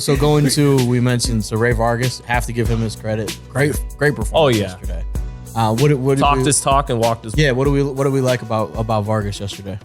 So going to, we mentioned, so Rey Vargas, have to give him his credit. Great performance yesterday. What talked his talk and walked his walk. Yeah, what do we like about Vargas yesterday?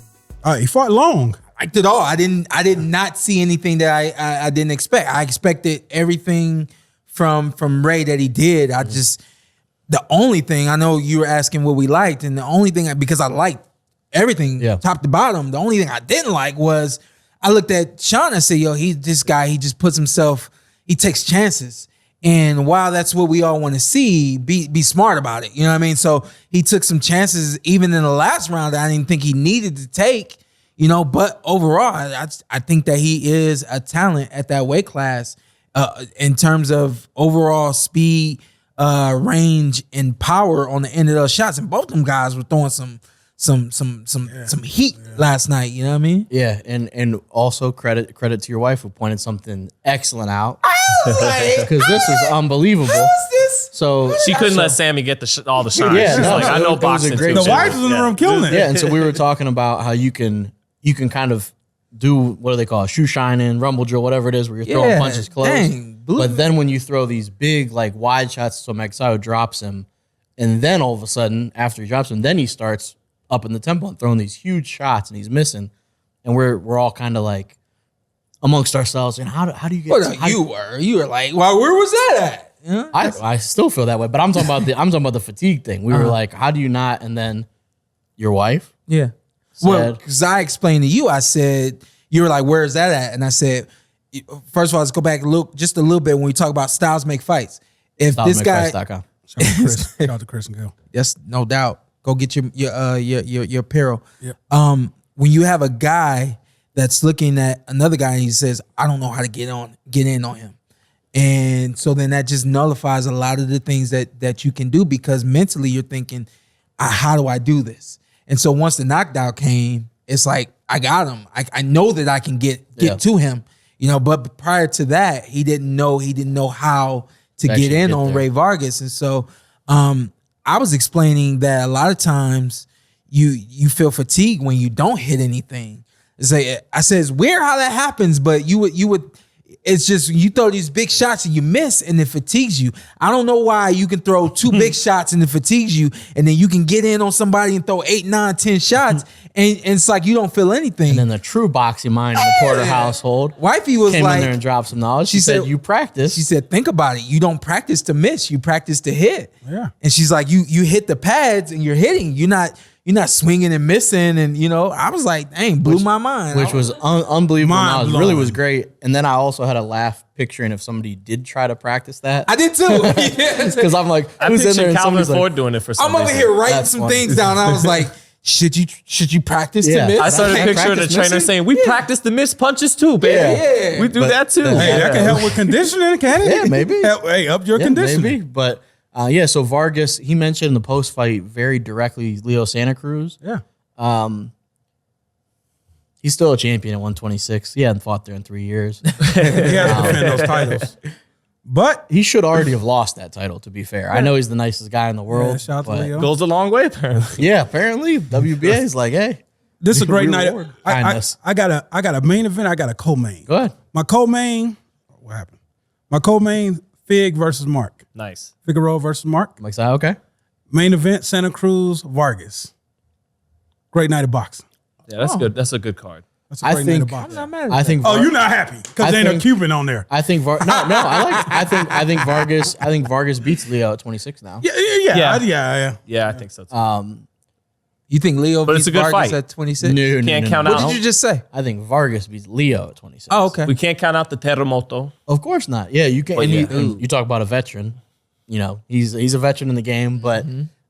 He fought long. I liked it all. I did not see anything that I didn't expect. I expected everything from Rey that he did. The only thing, I know you were asking what we liked, and the only thing, because I liked everything top to bottom, the only thing I didn't like was I looked at Shawn and said, yo, this guy, he just puts himself, he takes chances. And while that's what we all want to see, be smart about it. You know what I mean? So he took some chances even in the last round that I didn't think he needed to take, but overall, I think that he is a talent at that weight class in terms of overall speed, range, and power on the end of those shots. And both them guys were throwing some heat last night. You know what I mean? Yeah, and also credit to your wife who pointed something excellent out. Because this is unbelievable. How is this? So she couldn't let Sammy get all the shine. Yeah, She's like, I know boxing too. The wife was in the room killing it. Yeah, and so we were talking about how you can kind of do, what do they call it, shoe shining, rumble drill, whatever it is, where you're throwing punches close. But then when you throw these big, like, wide shots, so Magsayo drops him, and then all of a sudden, after he drops him, then he starts up in the tempo and throwing these huge shots, and he's missing. And we're all kind of like amongst ourselves, and how do you get? Well, you were like, well, where was that at? Yeah, I still feel that way, but I'm talking about the fatigue thing. We were like, how do you not? And then your wife, well, because I explained to you, I said, you were like, where is that at? And I said, first of all, let's go back and look just a little bit when we talk about styles make fights. If this guy, Shout out to Chris and Gil. yes, no doubt. Go get your apparel. Yep. When you have a guy that's looking at another guy and he says, I don't know how to get in on him. And so then that just nullifies a lot of the things that you can do, because mentally you're thinking, how do I do this? And so once the knockdown came, it's like, I got him. I know that I can get to him, but prior to that, he didn't know how to get in on Rey Vargas. And so I was explaining that a lot of times you feel fatigued when you don't hit anything. It's like, I said, it's weird how that happens, but you would it's just, you throw these big shots and you miss and it fatigues you. I don't know why you can throw two big shots and it fatigues you, and then you can get in on somebody and throw 8, 9, 10 shots and it's like you don't feel anything. And then the true boxing mind in the Porter household, wifey was came like, in there and dropped some knowledge. She said, you practice. She said, think about it. You don't practice to miss. You practice to hit. Yeah. And she's like, you hit the pads and you're hitting. You're not swinging and missing. And, I was like, dang, blew my mind. Which was unbelievable. Mind It really blowing. was great. And then I also had a laugh picturing if somebody did try to practice that. I did too. Because I'm like, I who's in there? pictured And Calvin somebody's like, Ford doing it for some I'm over reason. here writing That's some funny. things down. I was like, should you practice to miss? I started Can't picturing the practice trainer missing? saying, we practice the missed punches too, baby. Yeah. We do that too. Hey, that can help with conditioning, can it? Yeah, maybe. Hey, up your conditioning. Maybe. But so Vargas, he mentioned in the post fight very directly Leo Santa Cruz. Yeah. He's still a champion at 126. He hadn't fought there in 3 years. He has to defend those titles. But He should already have lost that title, to be fair. I know he's the nicest guy in the world. yeah, shout out to but Leo. Goes a long way, apparently. yeah, apparently WBA is like, hey, This is a great we night. reward I kindness. got a main event. I got a co-main. Go ahead. My co-main. What happened? My co-main, Fig versus Mark. Nice. Figueroa versus Mark. I'm like, okay. Main event, Santa Cruz, Vargas. Great night of boxing. Yeah, that's good. That's a good card. That's a great night of think- boxing. I'm not mad at I that. think. Oh, you're not happy because there ain't a think- Cuban on there. I think I think Vargas. I think Vargas beats Leo at 26 now. Yeah. Yeah, I think so too. You think Leo But beats it's a good Vargas fight. at 26? Can't count What out. did you just say? I think Vargas beats Leo at 26. Oh, okay. We can't count out the Terremoto. Of course not. Yeah, you can. But And yeah. you talk about a veteran. He's a veteran in the game. But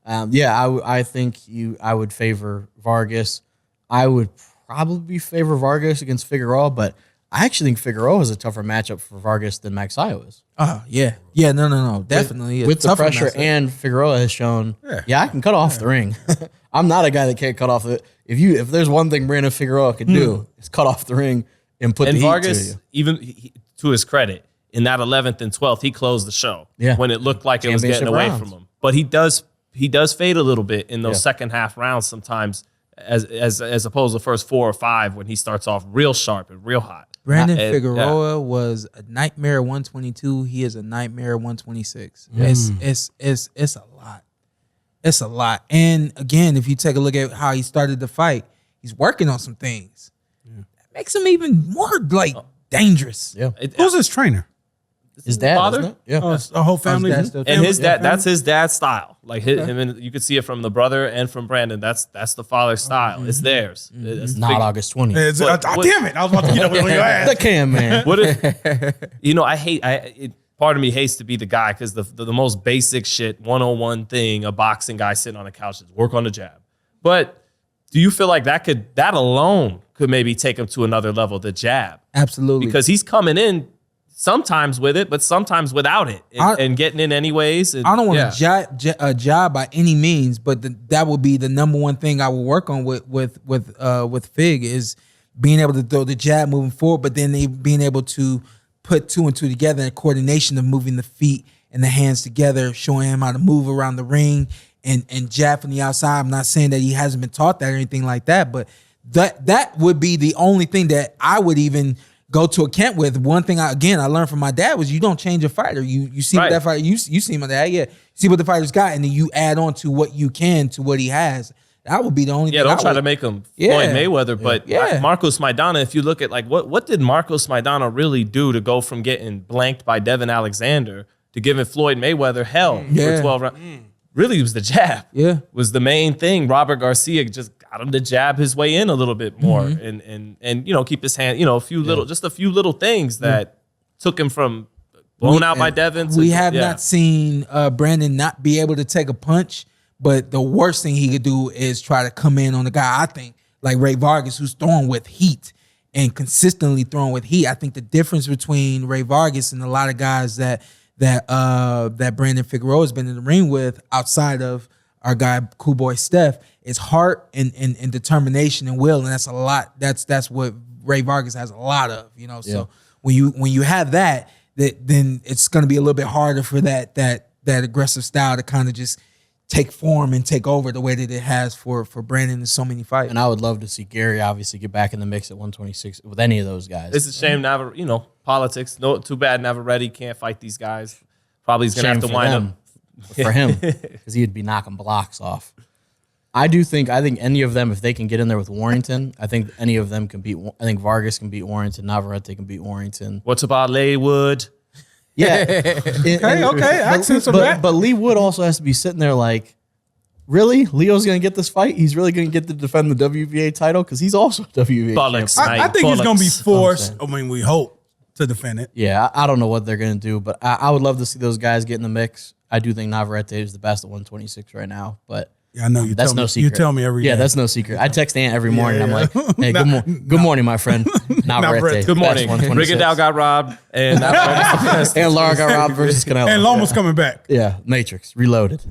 I think I would favor Vargas. I would probably favor Vargas against Figueroa, but I actually think Figueroa is a tougher matchup for Vargas than Magsayo is. Oh, yeah. Yeah, no. Definitely. With the Tougher pressure, matchup. and Figueroa has shown, Yeah. I can cut off the ring. I'm not a guy that can't cut off the. If there's one thing Brandon Figueroa could do, it's cut off the ring and put And the heat to Vargas, you. even to his credit, in that 11th and 12th, he closed the show. Yeah. When it looked like it was getting Championship away rounds. from him. But he does fade a little bit in those Yeah. second half rounds sometimes, as opposed to the first 4 or 5 when he starts off real sharp and real hot. Brandon Figueroa was a nightmare at 122. He is a nightmare at 126. It's a lot. It's a lot. And again, if you take a look at how he started the fight, he's working on some things. That makes him even more dangerous. Yeah. Who's his trainer? His dad, father? isn't it? Yeah. A whole family. And his dad, that's his dad's style. Like him, and you could see it from the brother and from Brandon. That's the father's style. It's theirs. It's Not August 20th. Damn it! I was about to get up on your ass. The Cam man. What if, part of me hates to be the guy because the most basic shit 101 thing a boxing guy sitting on a couch is work on the jab. But do you feel like that alone could maybe take him to another level, the jab? Absolutely. Because he's coming in sometimes with it, but sometimes without it, and getting in anyways. I don't want to job by any means, but that would be the number one thing I would work on with Fig is being able to throw the jab moving forward, but then being able to put 2 and 2 together in coordination of moving the feet and the hands together, showing him how to move around the ring and jab from the outside. I'm not saying that he hasn't been taught that or anything like that, but that would be the only thing that I would even go to a camp with. One thing I learned from my dad was you don't change a fighter. You see what that fighter, you see my dad, see what the fighter's got, and then you add on to what you can to what he has. That would be the only thing. Don't try to make him Floyd Mayweather, but Marcos Maidana, if you look at what did Marcos Maidana really do to go from getting blanked by Devin Alexander to giving Floyd Mayweather hell for 12 rounds? Really, it was the jab. Was the main thing. Robert Garcia just got him to jab his way in a little bit more and keep his hand, a few little things that took him from blown out by Devin. We have not seen Brandon not be able to take a punch, but the worst thing he could do is try to come in on the guy, I think, like Rey Vargas, who's throwing with heat and consistently throwing with heat. I think the difference between Rey Vargas and a lot of guys that Brandon Figueroa has been in the ring with outside of our guy Cool Boy Steph is heart and determination and will, and that's a lot. That's what Rey Vargas has a lot of, So when you have that, then it's going to be a little bit harder for that aggressive style to kind of just take form and take over the way that it has for Brandon in so many fights. And I would love to see Gary obviously get back in the mix at 126 with any of those guys. It's a shame, politics. No, too bad Navarrete can't fight these guys. Probably he's going to have to wind up. For him, because he'd be knocking blocks off. I think any of them, if they can get in there with Warrington, I think any of them can beat. I think Vargas can beat Warrington. Navarrete can beat Warrington. What's about Leigh Wood? Yeah. Okay. Accents are back. But Leigh Wood also has to be sitting there like, really? Leo's going to get this fight? He's really going to get to defend the WBA title? Because he's also WBA champion. I think he's going to be forced. I mean, we hope to defend it. Yeah, I don't know what they're going to do, but I would love to see those guys get in the mix. I do think Navarrete is the best at 126 right now, but I know you. That's no secret. You tell me every day. Yeah, that's no secret. I text Ant every morning. I'm like, hey, good morning, my friend. Navarrete. Good morning. Rigondeaux got robbed, and Lara got robbed versus Canelo. And Loma's coming back. Yeah, Matrix Reloaded.